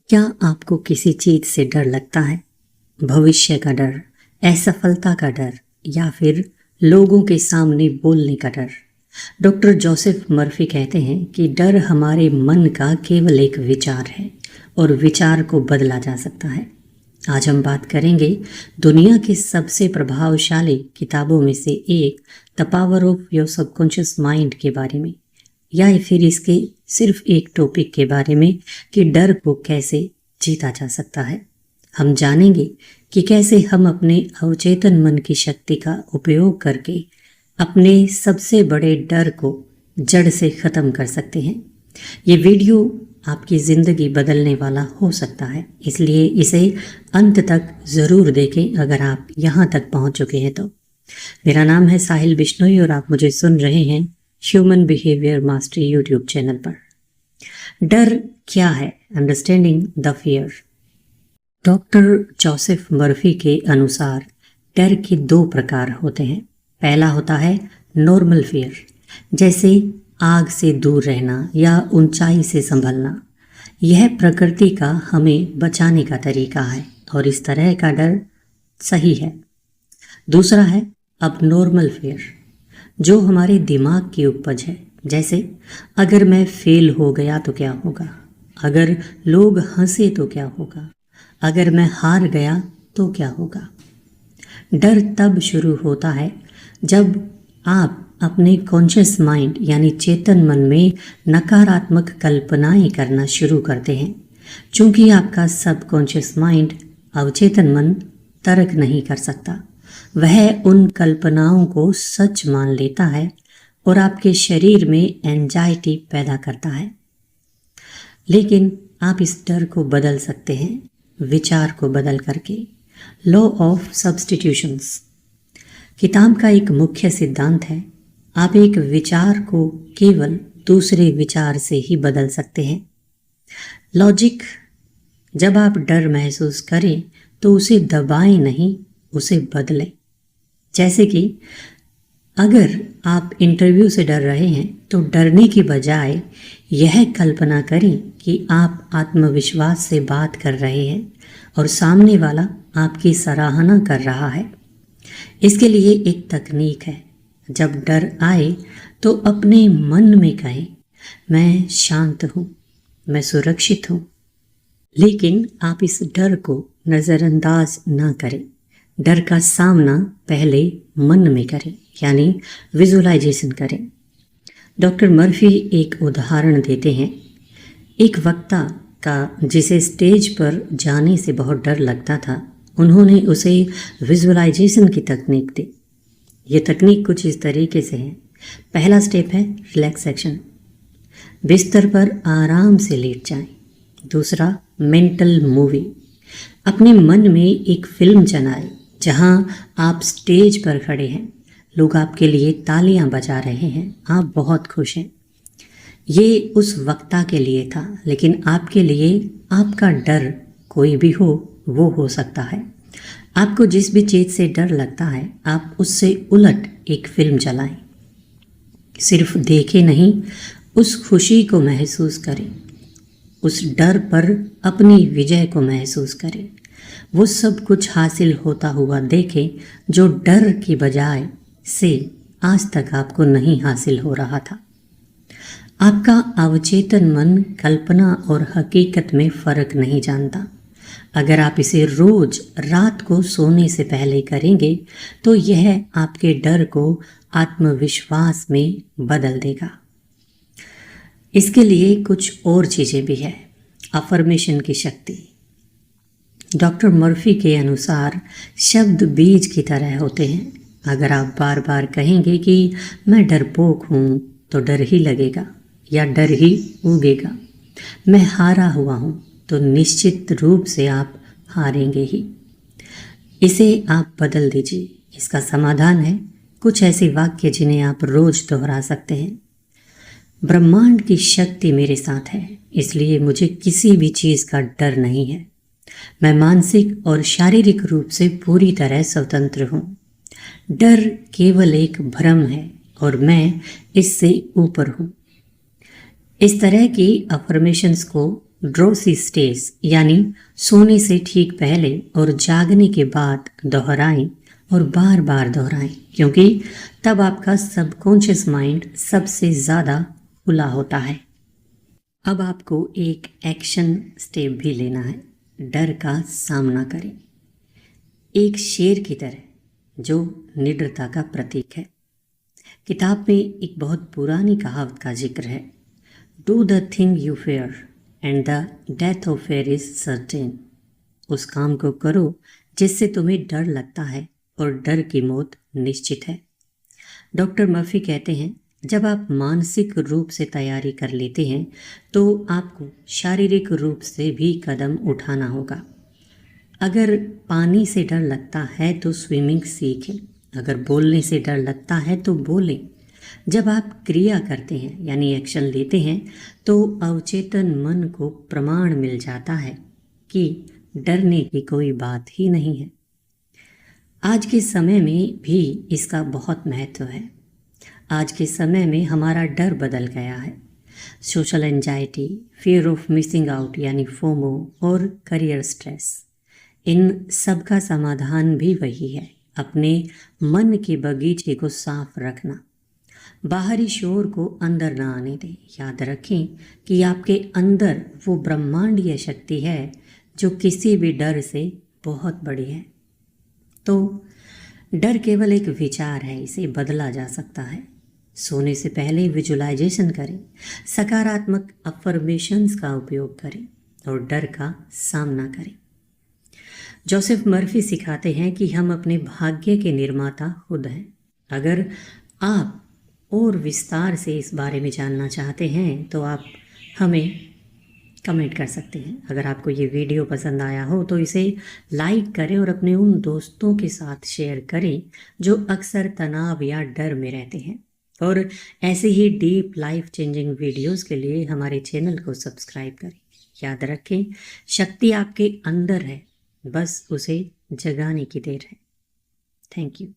क्या आपको किसी चीज से डर लगता है? भविष्य का डर, असफलता का डर या फिर लोगों के सामने बोलने का डर? डॉक्टर जोसेफ मर्फी कहते हैं कि डर हमारे मन का केवल एक विचार है और विचार को बदला जा सकता है। आज हम बात करेंगे दुनिया की सबसे प्रभावशाली किताबों में से एक the power of your subconscious mind के बारे में, या फिर इसके सिर्फ एक टॉपिक के बारे में कि डर को कैसे जीता जा सकता है। हम जानेंगे कि कैसे हम अपने अवचेतन मन की शक्ति का उपयोग करके अपने सबसे बड़े डर को जड़ से ख़त्म कर सकते हैं। ये वीडियो आपकी ज़िंदगी बदलने वाला हो सकता है, इसलिए इसे अंत तक ज़रूर देखें अगर आप यहाँ तक पहुँच चुके हैं तो। मेरा नाम है साहिल बिश्नोई और आप मुझे सुन रहे हैं human behaviour mastery YouTube channel पर। डर क्या है? Understanding the fear. Doctor Joseph Murphy के अनुसार डर के दो प्रकार होते हैं। पहला होता है नॉर्मल फियर, जैसे आग से दूर रहना या ऊंचाई से संभलना। यह प्रकृति का हमें बचाने का तरीका है और इस तरह का डर सही है। दूसरा है अब नॉर्मल फियर, जो हमारे दिमाग की उपज है, जैसे अगर मैं फेल हो गया तो क्या होगा, अगर लोग हंसे तो क्या होगा, अगर मैं हार गया तो क्या होगा। डर तब शुरू होता है जब आप अपने कॉन्शियस माइंड यानी चेतन मन में नकारात्मक कल्पनाएं करना शुरू करते हैं। चूंकि आपका सबकॉन्शियस माइंड अवचेतन मन तर्क नहीं कर सकता, वह उन कल्पनाओं को सच मान लेता है और आपके शरीर में एंजाइटी पैदा करता है। लेकिन आप इस डर को बदल सकते हैं विचार को बदल करके। लॉ ऑफ सब्स्टिट्यूशंस किताब का एक मुख्य सिद्धांत है, आप एक विचार को केवल दूसरे विचार से ही बदल सकते हैं। लॉजिक, जब आप डर महसूस करें तो उसे दबाएं नहीं, उसे बदलें। जैसे कि अगर आप इंटरव्यू से डर रहे हैं तो डरने की बजाय यह कल्पना करें कि आप आत्मविश्वास से बात कर रहे हैं और सामने वाला आपकी सराहना कर रहा है। इसके लिए एक तकनीक है, जब डर आए तो अपने मन में कहें, मैं शांत हूँ, मैं सुरक्षित हूँ। लेकिन आप इस डर को नज़रअंदाज ना करें। डर का सामना पहले मन में करें, यानी विजुअलाइजेशन करें। डॉक्टर मर्फी एक उदाहरण देते हैं। एक वक्ता का जिसे स्टेज पर जाने से बहुत डर लगता था, उन्होंने उसे विजुअलाइजेशन की तकनीक दी। ये तकनीक कुछ इस तरीके से है। पहला स्टेप है रिलैक्सेशन, बिस्तर पर आराम से लेट जाएं। दूसरा मेंटल मूवी, अपने मन में एक फिल्म चलाएं जहां आप स्टेज पर खड़े हैं, लोग आपके लिए तालियां बजा रहे हैं, आप बहुत खुश हैं। ये उस वक्ता के लिए था, लेकिन आपके लिए आपका डर कोई भी हो वो हो सकता है। आपको जिस भी चीज़ से डर लगता है, आप उससे उलट एक फिल्म चलाएं। सिर्फ देखें नहीं, उस खुशी को महसूस करें, उस डर पर अपनी विजय को महसूस करें। वो सब कुछ हासिल होता हुआ देखें जो डर की बजाय से आज तक आपको नहीं हासिल हो रहा था। आपका अवचेतन मन कल्पना और हकीकत में फ़र्क नहीं जानता। अगर आप इसे रोज रात को सोने से पहले करेंगे तो यह आपके डर को आत्मविश्वास में बदल देगा। इसके लिए कुछ और चीज़ें भी है। अफर्मेशन की शक्ति। डॉक्टर मर्फी के अनुसार शब्द बीज की तरह होते हैं। अगर आप बार बार कहेंगे कि मैं डरपोक हूँ तो डर ही लगेगा या डर ही उगेगा। मैं हारा हुआ हूँ तो निश्चित रूप से आप हारेंगे ही। इसे आप बदल दीजिए। इसका समाधान है कुछ ऐसे वाक्य जिन्हें आप रोज दोहरा सकते हैं। ब्रह्मांड की शक्ति मेरे साथ है, इसलिए मुझे किसी भी चीज़ का डर नहीं है। मैं मानसिक और शारीरिक रूप से पूरी तरह स्वतंत्र हूँ। डर केवल एक भ्रम है और मैं इससे ऊपर हूँ। इस तरह की अफर्मेशंस को ड्रोसिस्टेज यानी सोने से ठीक पहले और जागने के बाद दोहराएं और बार बार दोहराएं, क्योंकि तब आपका सबकॉन्शियस माइंड सबसे ज़्यादा खुला होता है। अब आपको एक एक्शन स्टेप भी लेना है। डर का सामना करें एक शेर की तरह जो निडरता का प्रतीक है। किताब में एक बहुत पुरानी कहावत का जिक्र है, do the thing you fair and the death of fair is certain. उस काम को करो जिससे तुम्हें डर लगता है और डर की मौत निश्चित है। डॉक्टर मर्फी कहते हैं, जब आप मानसिक रूप से तैयारी कर लेते हैं तो आपको शारीरिक रूप से भी कदम उठाना होगा। अगर पानी से डर लगता है तो स्विमिंग सीखें, अगर बोलने से डर लगता है तो बोलें। जब आप क्रिया करते हैं यानी एक्शन लेते हैं तो अवचेतन मन को प्रमाण मिल जाता है कि डरने की कोई बात ही नहीं है। आज के समय में भी इसका बहुत महत्व है। आज के समय में हमारा डर बदल गया है। Social anxiety, fear of missing out यानी फोमो और करियर स्ट्रेस, इन सब का समाधान भी वही है, अपने मन के बगीचे को साफ रखना। बाहरी शोर को अंदर ना आने दें। याद रखें कि आपके अंदर वो ब्रह्मांडीय शक्ति है जो किसी भी डर से बहुत बड़ी है। तो डर केवल एक विचार है, इसे बदला जा सकता है। सोने से पहले विजुअलाइजेशन करें, सकारात्मक अफर्मेशंस का उपयोग करें और डर का सामना करें। जोसेफ मर्फी सिखाते हैं कि हम अपने भाग्य के निर्माता खुद हैं। अगर आप और विस्तार से इस बारे में जानना चाहते हैं तो आप हमें कमेंट कर सकते हैं। अगर आपको ये वीडियो पसंद आया हो तो इसे लाइक करें और अपने उन दोस्तों के साथ शेयर करें जो अक्सर तनाव या डर में रहते हैं। और ऐसे ही डीप लाइफ चेंजिंग वीडियोस के लिए हमारे चैनल को सब्सक्राइब करें। याद रखें, शक्ति आपके अंदर है, बस उसे जगाने की देर है। Thank you.